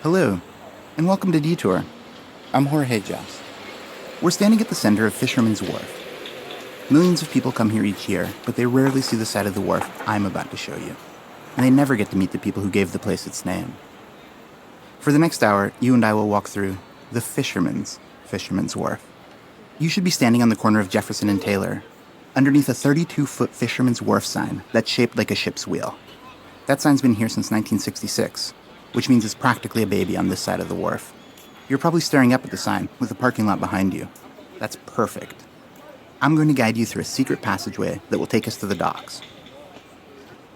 Hello, and welcome to Detour. I'm Jorge Joss. We're standing at the center of Fisherman's Wharf. Millions of people come here each year, but they rarely see the side of the wharf I'm about to show you. And they never get to meet the people who gave the place its name. For the next hour, you and I will walk through the Fisherman's Wharf. You should be standing on the corner of Jefferson and Taylor, underneath a 32-foot Fisherman's Wharf sign that's shaped like a ship's wheel. That sign's been here since 1966, which means it's practically a baby on this side of the wharf. You're probably staring up at the sign with the parking lot behind you. That's perfect. I'm going to guide you through a secret passageway that will take us to the docks.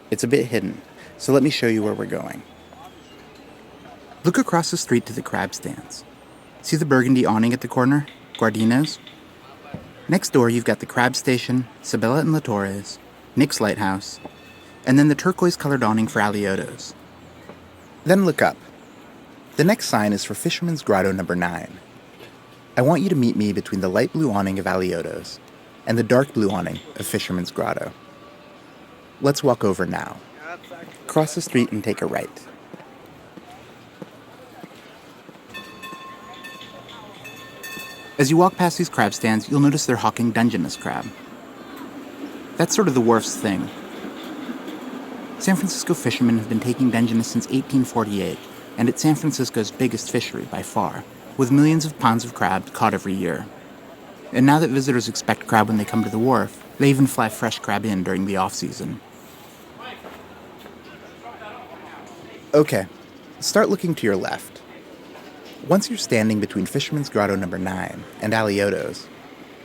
It's a bit hidden, so let me show you where we're going. Look across the street to the crab stands. See the burgundy awning at the corner? Guardino's? Next door, you've got the Crab Station, Sabella and La Torres, Nick's Lighthouse, and then the turquoise-colored awning for Alioto's. Then look up. The next sign is for Fisherman's Grotto number 9. I want you to meet me between the light blue awning of Alioto's and the dark blue awning of Fisherman's Grotto. Let's walk over now. Cross the street and take a right. As you walk past these crab stands, you'll notice they're hawking Dungeness crab. That's sort of the wharf's thing. San Francisco fishermen have been taking Dungeness since 1848, and it's San Francisco's biggest fishery by far, with millions of pounds of crab caught every year. And now that visitors expect crab when they come to the wharf, they even fly fresh crab in during the off-season. Okay, start looking to your left. Once you're standing between Fisherman's Grotto number 9 and Alioto's,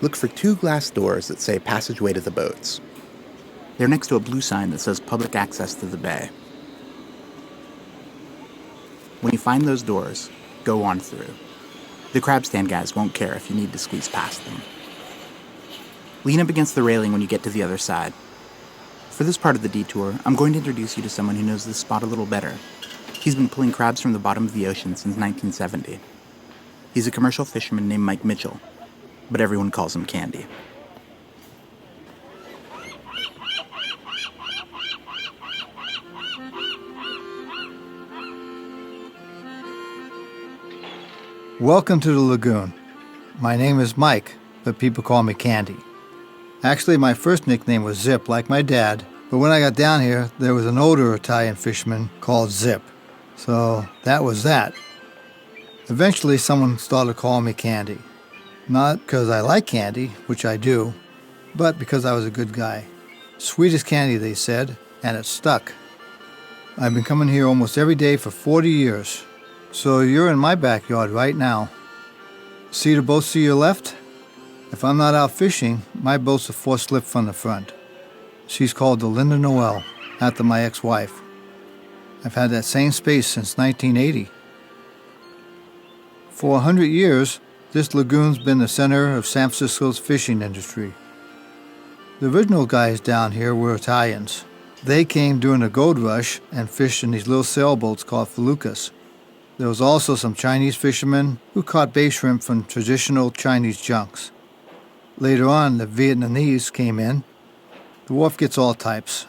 look for 2 glass doors that say Passageway to the Boats. They're next to a blue sign that says Public Access to the Bay. When you find those doors, go on through. The crab stand guys won't care if you need to squeeze past them. Lean up against the railing when you get to the other side. For this part of the detour, I'm going to introduce you to someone who knows this spot a little better. He's been pulling crabs from the bottom of the ocean since 1970. He's a commercial fisherman named Mike Mitchell, but everyone calls him Candy. Welcome to the lagoon. My name is Mike, but people call me Candy. Actually, my first nickname was Zip, like my dad, but when I got down here, there was an older Italian fisherman called Zip. So that was that. Eventually, someone started calling me Candy. Not because I like candy, which I do, but because I was a good guy. Sweet as candy, they said, and it stuck. I've been coming here almost every day for 40 years. So you're in my backyard right now. See the boats to your left? If I'm not out fishing, my boat's a 4-slip from the front. She's called the Linda Noel, after my ex-wife. I've had that same space since 1980. For 100 years, this lagoon's been the center of San Francisco's fishing industry. The original guys down here were Italians. They came during the gold rush and fished in these little sailboats called feluccas. There was also some Chinese fishermen who caught bay shrimp from traditional Chinese junks. Later on, the Vietnamese came in. The wharf gets all types.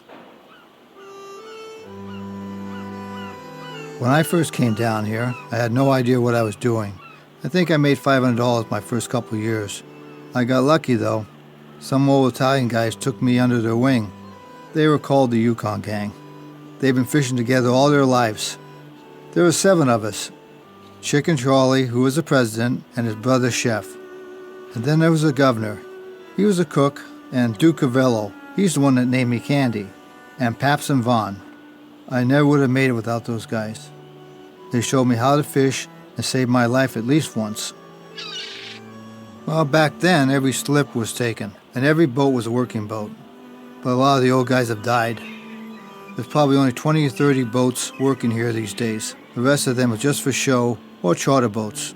When I first came down here, I had no idea what I was doing. I think I made $500 my first couple years. I got lucky, though. Some old Italian guys took me under their wing. They were called the Yukon Gang. They've been fishing together all their lives. There were 7 of us. Chicken Charlie, who was the president, and his brother Chef. And then there was the governor. He was a cook, and Duke Cavello. He's the one that named me Candy. And Paps and Vaughn. I never would have made it without those guys. They showed me how to fish and saved my life at least once. Well, back then, every slip was taken, and every boat was a working boat. But a lot of the old guys have died. There's probably only 20 or 30 boats working here these days. The rest of them are just for show or charter boats.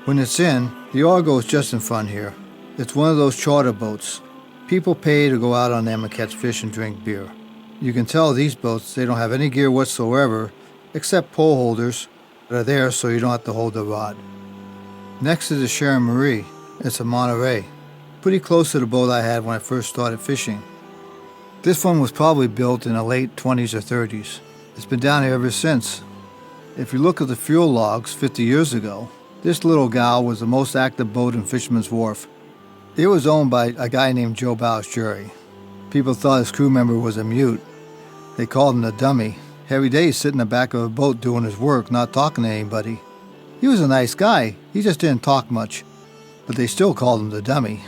When it's in, the Argo is just in front here. It's one of those charter boats. People pay to go out on them and catch fish and drink beer. You can tell these boats, they don't have any gear whatsoever, except pole holders that are there so you don't have to hold the rod. Next is the Sharon Marie. It's a Monterey. Pretty close to the boat I had when I first started fishing. This one was probably built in the late 20s or 30s. It's been down here ever since. If you look at the fuel logs 50 years ago, this little gal was the most active boat in Fisherman's Wharf. It was owned by a guy named Joe Balistrieri. People thought his crew member was a mute. They called him the dummy. Every day he'd sit in the back of a boat doing his work, not talking to anybody. He was a nice guy, he just didn't talk much. But they still called him the dummy.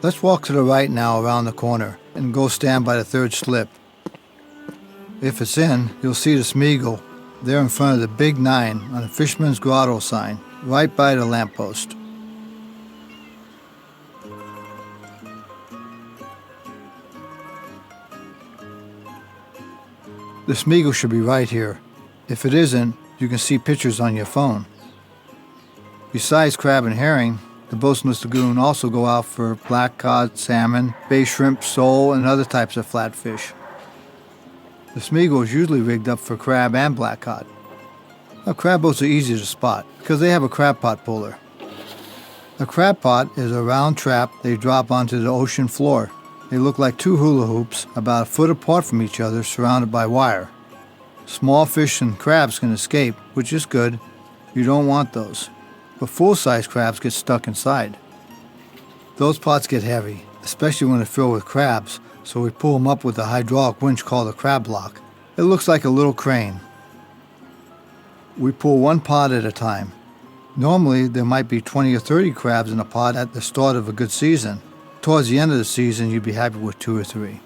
Let's walk to the right now around the corner and go stand by the third slip. If it's in, you'll see the Smeagol there in front of the big 9 on the Fisherman's Grotto sign, right by the lamppost. The Smeagol should be right here. If it isn't, you can see pictures on your phone. Besides crab and herring, the Boatswain's Lagoon also go out for black cod, salmon, bay shrimp, sole, and other types of flatfish. The Smeagol is usually rigged up for crab and black cod. Now, crab boats are easy to spot because they have a crab pot puller. A crab pot is a round trap they drop onto the ocean floor. They look like 2 hula hoops about a foot apart from each other, surrounded by wire. Small fish and crabs can escape, which is good. You don't want those. But full-size crabs get stuck inside. Those pots get heavy, especially when they're filled with crabs, so we pull them up with a hydraulic winch called a crab block. It looks like a little crane. We pull one pot at a time. Normally, there might be 20 or 30 crabs in a pot at the start of a good season. Towards the end of the season, you'd be happy with 2 or 3.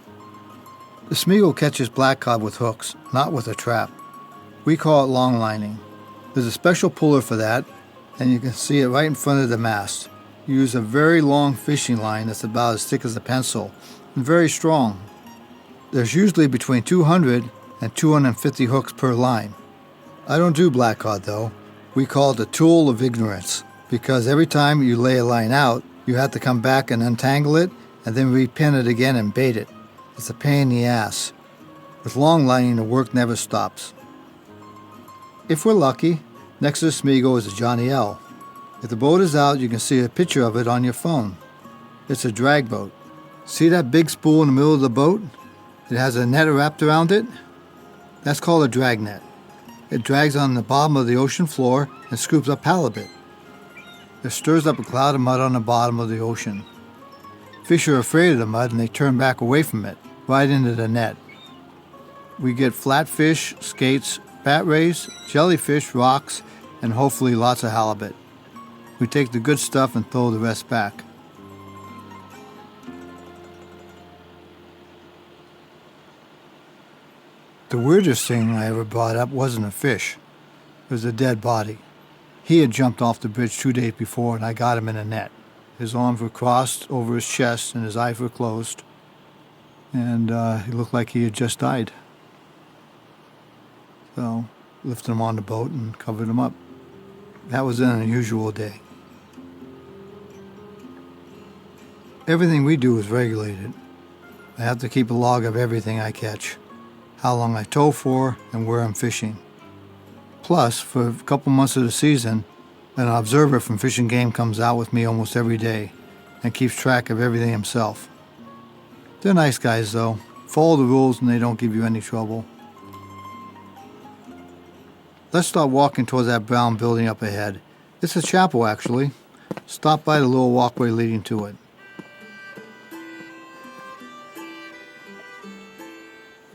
The Smeagol catches black cod with hooks, not with a trap. We call it long lining. There's a special puller for that, and you can see it right in front of the mast. You use a very long fishing line that's about as thick as a pencil, and very strong. There's usually between 200 and 250 hooks per line. I don't do black cod though. We call it the tool of ignorance, because every time you lay a line out, you have to come back and untangle it, and then repin it again and bait it. It's a pain in the ass. With long lining, the work never stops. If we're lucky, next to the Smeagol is a Johnny L. If the boat is out, you can see a picture of it on your phone. It's a drag boat. See that big spool in the middle of the boat? It has a net wrapped around it? That's called a drag net. It drags on the bottom of the ocean floor and scoops up halibut. It stirs up a cloud of mud on the bottom of the ocean. Fish are afraid of the mud and they turn back away from it, right into the net. We get flatfish, skates, bat rays, jellyfish, rocks, and hopefully lots of halibut. We take the good stuff and throw the rest back. The weirdest thing I ever brought up wasn't a fish. It was a dead body. He had jumped off the bridge 2 days before and I got him in a net. His arms were crossed over his chest and his eyes were closed. And he looked like he had just died. So, lifted him on the boat and covered him up. That was an unusual day. Everything we do is regulated. I have to keep a log of everything I catch, how long I tow for, and where I'm fishing. Plus, for a couple months of the season, an observer from Fish and Game comes out with me almost every day and keeps track of everything himself. They're nice guys, though. Follow the rules and they don't give you any trouble. Let's start walking towards that brown building up ahead. It's a chapel, actually. Stop by the little walkway leading to it.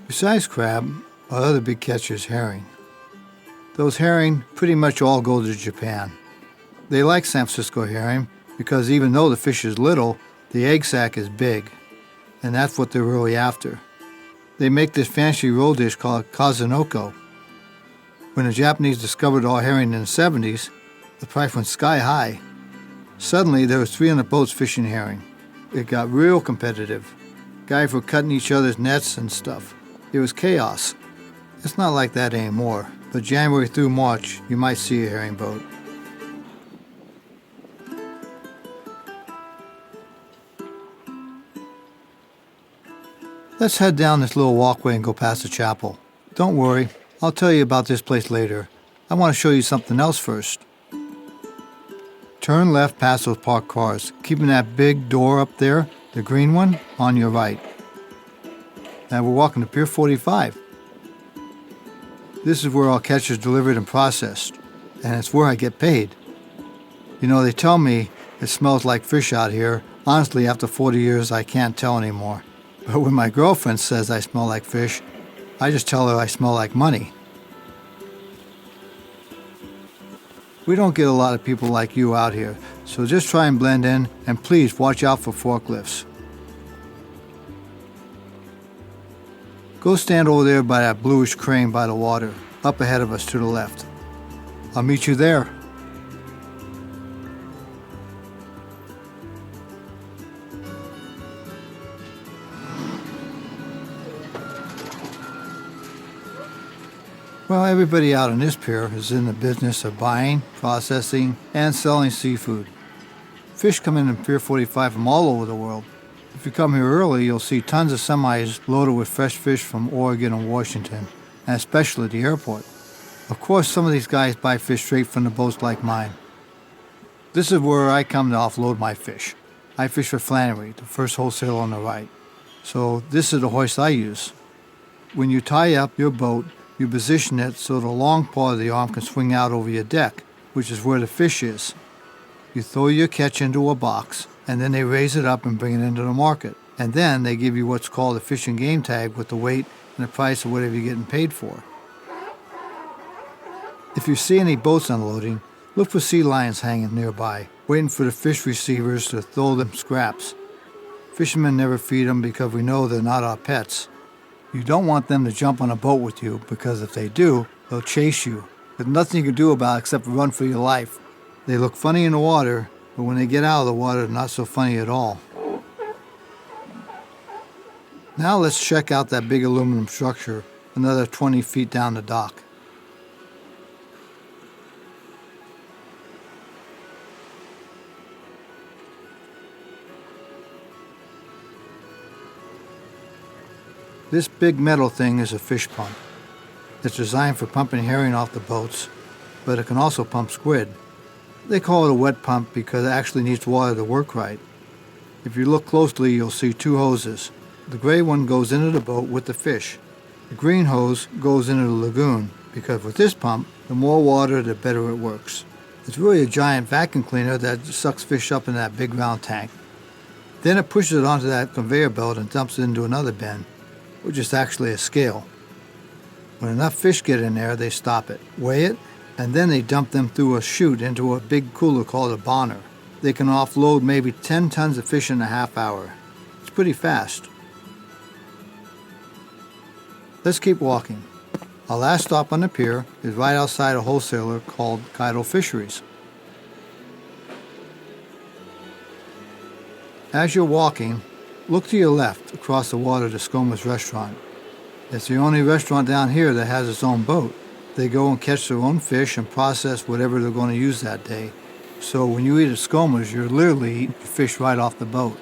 Besides crab, our other big catch is herring. Those herring pretty much all go to Japan. They like San Francisco herring because even though the fish is little, the egg sac is big, and that's what they're really after. They make this fancy roll dish called kazunoko. When the Japanese discovered all herring in the 70s, the price went sky high. Suddenly, there was 300 boats fishing herring. It got real competitive. Guys were cutting each other's nets and stuff. It was chaos. It's not like that anymore, but January through March, you might see a herring boat. Let's head down this little walkway and go past the chapel. Don't worry, I'll tell you about this place later. I want to show you something else first. Turn left past those parked cars, keeping that big door up there, the green one, on your right. and we're walking to Pier 45. This is where all catch is delivered and processed, and it's where I get paid. You know, they tell me it smells like fish out here. Honestly, after 40 years, I can't tell anymore. But when my girlfriend says I smell like fish, I just tell her I smell like money. We don't get a lot of people like you out here, so just try and blend in, and please watch out for forklifts. Go stand over there by that bluish crane by the water, up ahead of us to the left. I'll meet you there. Well, everybody out on this pier is in the business of buying, processing, and selling seafood. Fish come in Pier 45 from all over the world. If you come here early, you'll see tons of semis loaded with fresh fish from Oregon and Washington, and especially the airport. Of course, some of these guys buy fish straight from the boats like mine. This is where I come to offload my fish. I fish for Flannery, the first wholesaler on the right. So this is the hoist I use. When you tie up your boat, you position it so the long part of the arm can swing out over your deck, which is where the fish is. You throw your catch into a box, and then they raise it up and bring it into the market. And then they give you what's called a fish and game tag with the weight and the price of whatever you're getting paid for. If you see any boats unloading, look for sea lions hanging nearby, waiting for the fish receivers to throw them scraps. Fishermen never feed them because we know they're not our pets. You don't want them to jump on a boat with you because if they do, they'll chase you. There's nothing you can do about it except run for your life. They look funny in the water, but when they get out of the water, they're not so funny at all. Now let's check out that big aluminum structure, another 20 feet down the dock. This big metal thing is a fish pump. It's designed for pumping herring off the boats, but it can also pump squid. They call it a wet pump because it actually needs water to work right. If you look closely, you'll see two hoses. The gray one goes into the boat with the fish. The green hose goes into the lagoon because with this pump, the more water, the better it works. It's really a giant vacuum cleaner that sucks fish up in that big round tank. Then it pushes it onto that conveyor belt and dumps it into another bin, which is actually a scale. When enough fish get in there, they stop it, weigh it, and then they dump them through a chute into a big cooler called a bonner. They can offload maybe 10 tons of fish in a half hour. It's pretty fast. Let's keep walking. Our last stop on the pier is right outside a wholesaler called Kaido Fisheries. As you're walking, look to your left across the water to Skoma's restaurant. It's the only restaurant down here that has its own boat. They go and catch their own fish and process whatever they're going to use that day. So when you eat at Skoma's, you're literally eating fish right off the boat.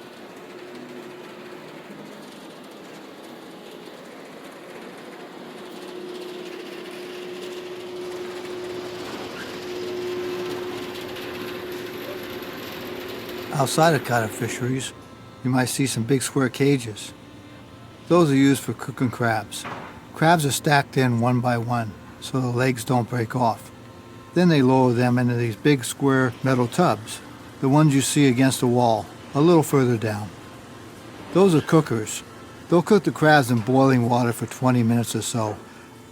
Outside of Kaido Fisheries, you might see some big square cages. Those are used for cooking crabs. Crabs are stacked in one by one, so the legs don't break off. Then they lower them into these big square metal tubs, the ones you see against the wall, a little further down. Those are cookers. They'll cook the crabs in boiling water for 20 minutes or so.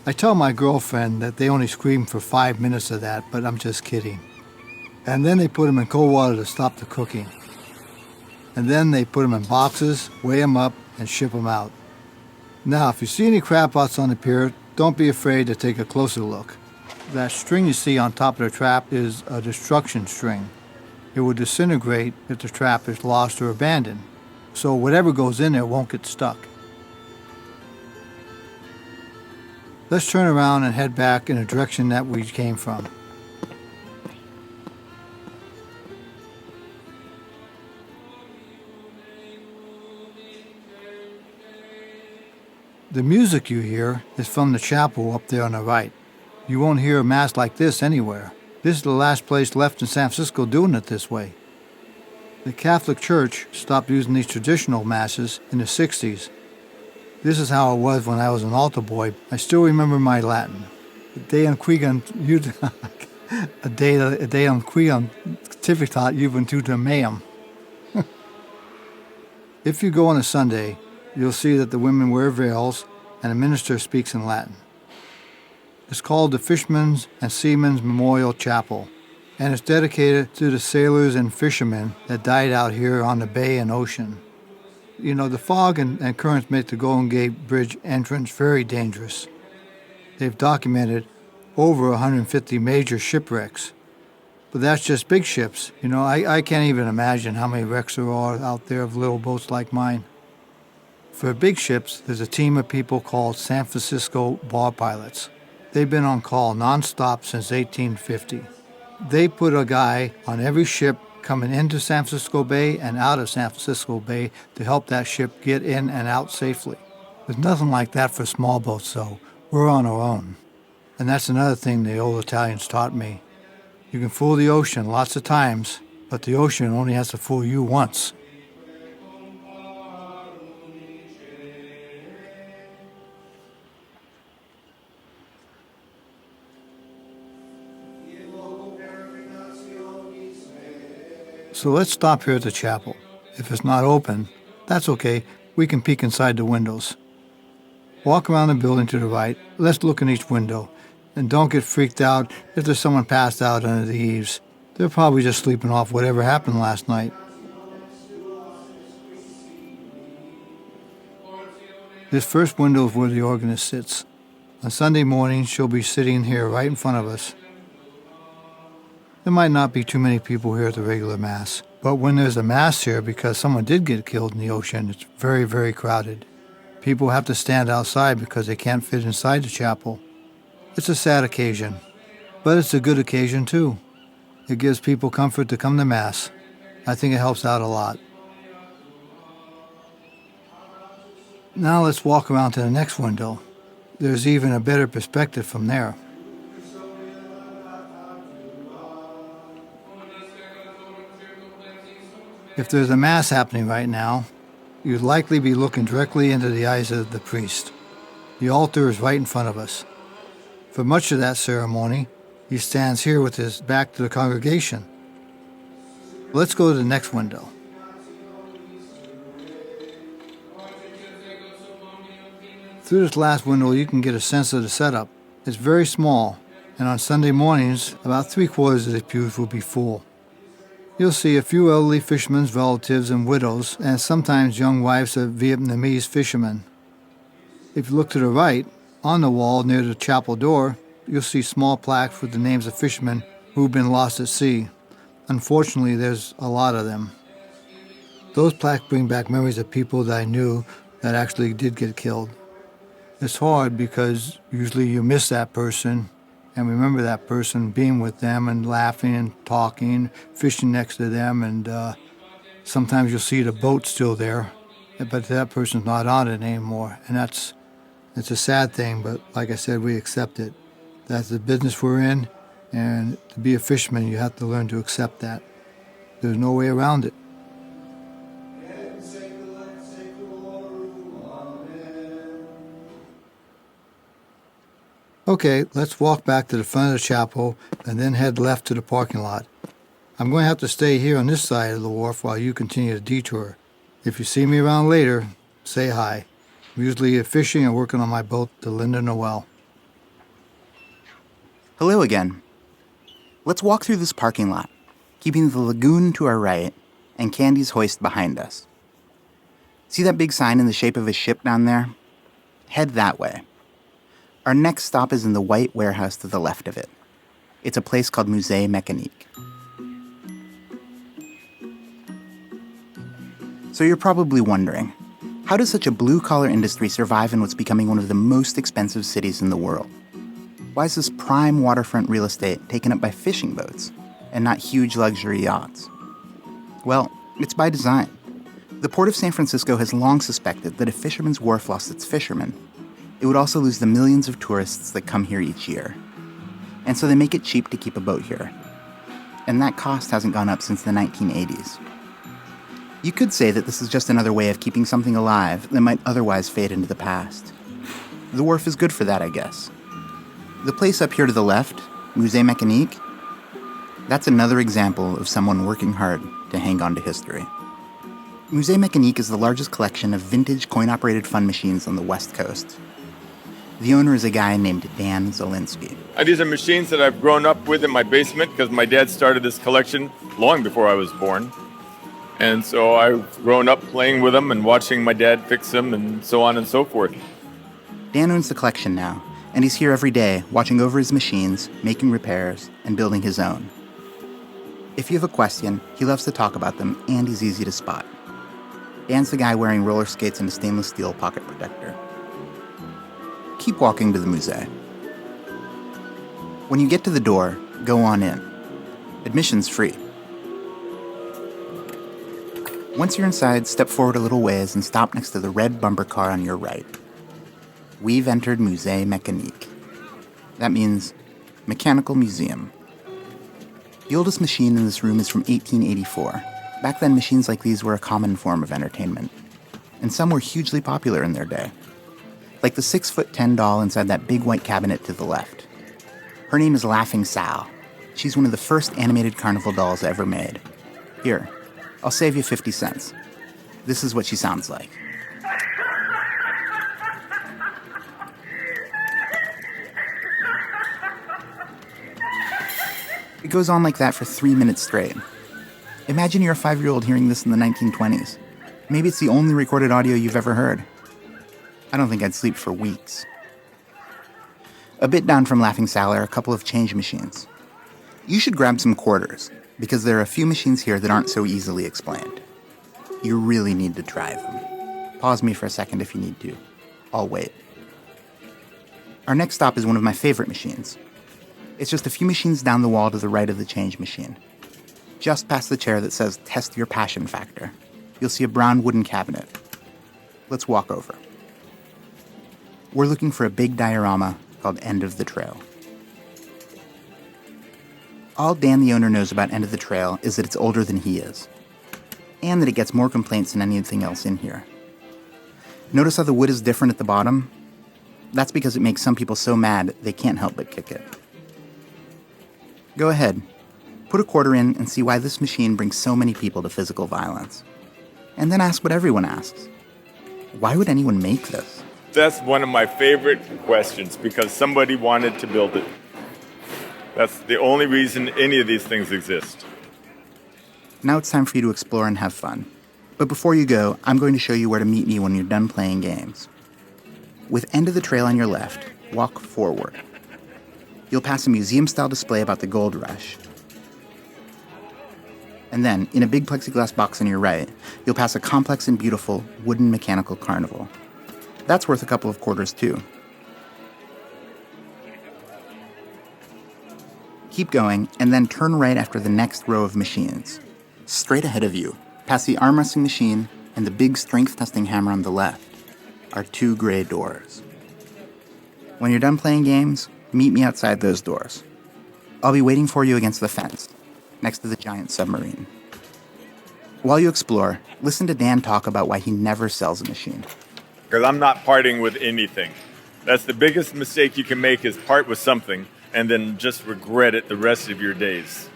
I tell my girlfriend that they only scream for 5 minutes of that, but I'm just kidding. And then they put them in cold water to stop the cooking. And then they put them in boxes, weigh them up, and ship them out. Now, if you see any crab pots on the pier, don't be afraid to take a closer look. That string you see on top of the trap is a destruction string. It will disintegrate if the trap is lost or abandoned, so whatever goes in there won't get stuck. Let's turn around and head back in the direction that we came from. The music you hear is from the chapel up there on the right. You won't hear a mass like this anywhere. This is the last place left in San Francisco doing it this way. The Catholic Church stopped using these traditional masses in the 60s. This is how it was when I was an altar boy. I still remember my Latin. Deum quigam Deum quigam tivitat juventutem meam. If you go on a Sunday, you'll see that the women wear veils and a minister speaks in Latin. It's called the Fishermen's and Seamen's Memorial Chapel, and it's dedicated to the sailors and fishermen that died out here on the bay and ocean. You know, the fog and currents make the Golden Gate Bridge entrance very dangerous. They've documented over 150 major shipwrecks. But that's just big ships. You know, I can't even imagine how many wrecks there are out there of little boats like mine. For big ships, there's a team of people called San Francisco bar pilots. They've been on call nonstop since 1850. They put a guy on every ship coming into San Francisco Bay and out of San Francisco Bay to help that ship get in and out safely. There's nothing like that for small boats, though. We're on our own. And that's another thing the old Italians taught me. You can fool the ocean lots of times, but the ocean only has to fool you once. So let's stop here at the chapel. If it's not open, that's okay. We can peek inside the windows. Walk around the building to the right. Let's look in each window. And don't get freaked out if there's someone passed out under the eaves. They're probably just sleeping off whatever happened last night. This first window is where the organist sits. On Sunday morning, she'll be sitting here right in front of us. There might not be too many people here at the regular Mass, but when there's a Mass here because someone did get killed in the ocean, it's very, very crowded. People have to stand outside because they can't fit inside the chapel. It's a sad occasion, but it's a good occasion too. It gives people comfort to come to Mass. I think it helps out a lot. Now let's walk around to the next window. There's even a better perspective from there. If there's a Mass happening right now, you'd likely be looking directly into the eyes of the priest. The altar is right in front of us. For much of that ceremony, he stands here with his back to the congregation. Let's go to the next window. Through this last window, you can get a sense of the setup. It's very small, and on Sunday mornings, about 3/4 of the pews will be full. You'll see a few elderly fishermen's relatives and widows, and sometimes young wives of Vietnamese fishermen. If you look to the right, on the wall near the chapel door, you'll see small plaques with the names of fishermen who've been lost at sea. Unfortunately, there's a lot of them. Those plaques bring back memories of people that I knew that actually did get killed. It's hard because usually you miss that person and remember that person being with them and laughing and talking, fishing next to them, and sometimes you'll see the boat still there, but that person's not on it anymore. And it's a sad thing, but like I said, we accept it. That's the business we're in, and to be a fisherman, you have to learn to accept that. There's no way around it. Okay, let's walk back to the front of the chapel and then head left to the parking lot. I'm going to have to stay here on this side of the wharf while you continue the detour. If you see me around later, say hi. I'm usually fishing and working on my boat, the Linda Noel. Hello again. Let's walk through this parking lot, keeping the lagoon to our right and Candy's hoist behind us. See that big sign in the shape of a ship down there? Head that way. Our next stop is in the white warehouse to the left of it. It's a place called Musée Mécanique. So you're probably wondering, how does such a blue-collar industry survive in what's becoming one of the most expensive cities in the world? Why is this prime waterfront real estate taken up by fishing boats and not huge luxury yachts? Well, it's by design. The Port of San Francisco has long suspected that if Fisherman's Wharf lost its fishermen, it would also lose the millions of tourists that come here each year. And so they make it cheap to keep a boat here. And that cost hasn't gone up since the 1980s. You could say that this is just another way of keeping something alive that might otherwise fade into the past. The Wharf is good for that, I guess. The place up here to the left, Musée Mécanique, that's another example of someone working hard to hang on to history. Musée Mécanique is the largest collection of vintage coin-operated fun machines on the West Coast. The owner is a guy named Dan Zielinski. These are machines that I've grown up with in my basement because my dad started this collection long before I was born. And so I've grown up playing with them and watching my dad fix them and so on and so forth. Dan owns the collection now, and he's here every day watching over his machines, making repairs, and building his own. If you have a question, he loves to talk about them, and he's easy to spot. Dan's the guy wearing roller skates and a stainless steel pocket protector. Keep walking to the musée. When you get to the door, go on in. Admission's free. Once you're inside, step forward a little ways and stop next to the red bumper car on your right. We've entered Musée Mécanique. That means Mechanical Museum. The oldest machine in this room is from 1884. Back then, machines like these were a common form of entertainment, and some were hugely popular in their day. Like the 6'10" doll inside that big white cabinet to the left. Her name is Laughing Sal. She's one of the first animated carnival dolls ever made. Here, I'll save you 50 cents. This is what she sounds like. It goes on like that for 3 minutes straight. Imagine you're a 5-year-old hearing this in the 1920s. Maybe it's the only recorded audio you've ever heard. I don't think I'd sleep for weeks. A bit down from Laughing Sal are a couple of change machines. You should grab some quarters, because there are a few machines here that aren't so easily explained. You really need to try them. Pause me for a second if you need to. I'll wait. Our next stop is one of my favorite machines. It's just a few machines down the wall to the right of the change machine. Just past the chair that says, "Test your passion factor," you'll see a brown wooden cabinet. Let's walk over. We're looking for a big diorama called End of the Trail. All Dan the owner knows about End of the Trail is that it's older than he is, and that it gets more complaints than anything else in here. Notice how the wood is different at the bottom? That's because it makes some people so mad they can't help but kick it. Go ahead, put a quarter in and see why this machine brings so many people to physical violence. And then ask what everyone asks. Why would anyone make this? That's one of my favorite questions because somebody wanted to build it. That's the only reason any of these things exist. Now it's time for you to explore and have fun. But before you go, I'm going to show you where to meet me when you're done playing games. With End of the Trail on your left, walk forward. You'll pass a museum-style display about the gold rush. And then, in a big plexiglass box on your right, you'll pass a complex and beautiful wooden mechanical carnival. That's worth a couple of quarters, too. Keep going, and then turn right after the next row of machines. Straight ahead of you, past the arm wrestling machine and the big strength-testing hammer on the left, are 2 gray doors. When you're done playing games, meet me outside those doors. I'll be waiting for you against the fence, next to the giant submarine. While you explore, listen to Dan talk about why he never sells a machine. Because I'm not parting with anything. That's the biggest mistake you can make, is part with something and then just regret it the rest of your days.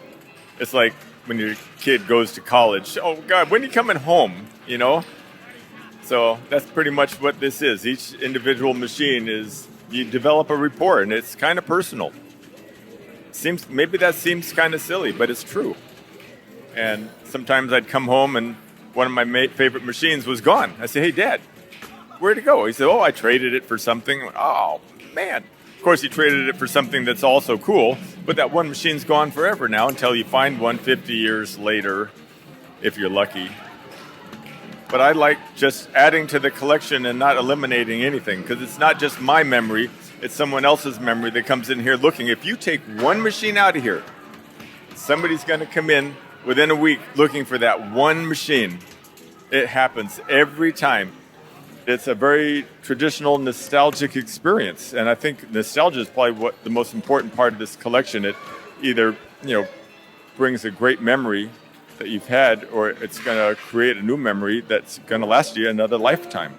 It's like when your kid goes to college. Oh, God, when are you coming home? You know? So that's pretty much what this is. Each individual machine is, you develop a rapport, and it's kind of personal. Maybe that seems kind of silly, but it's true. And sometimes I'd come home and one of my favorite machines was gone. I say, "Hey, Dad, where'd it go?" He said, "Oh, I traded it for something." Oh, man. Of course, he traded it for something that's also cool, but that one machine's gone forever now until you find one 50 years later, if you're lucky. But I like just adding to the collection and not eliminating anything, because it's not just my memory, it's someone else's memory that comes in here looking. If you take one machine out of here, somebody's going to come in within a week looking for that one machine. It happens every time. It's a very traditional, nostalgic experience, and I think nostalgia is probably what the most important part of this collection. It either, brings a great memory that you've had, or it's going to create a new memory that's going to last you another lifetime.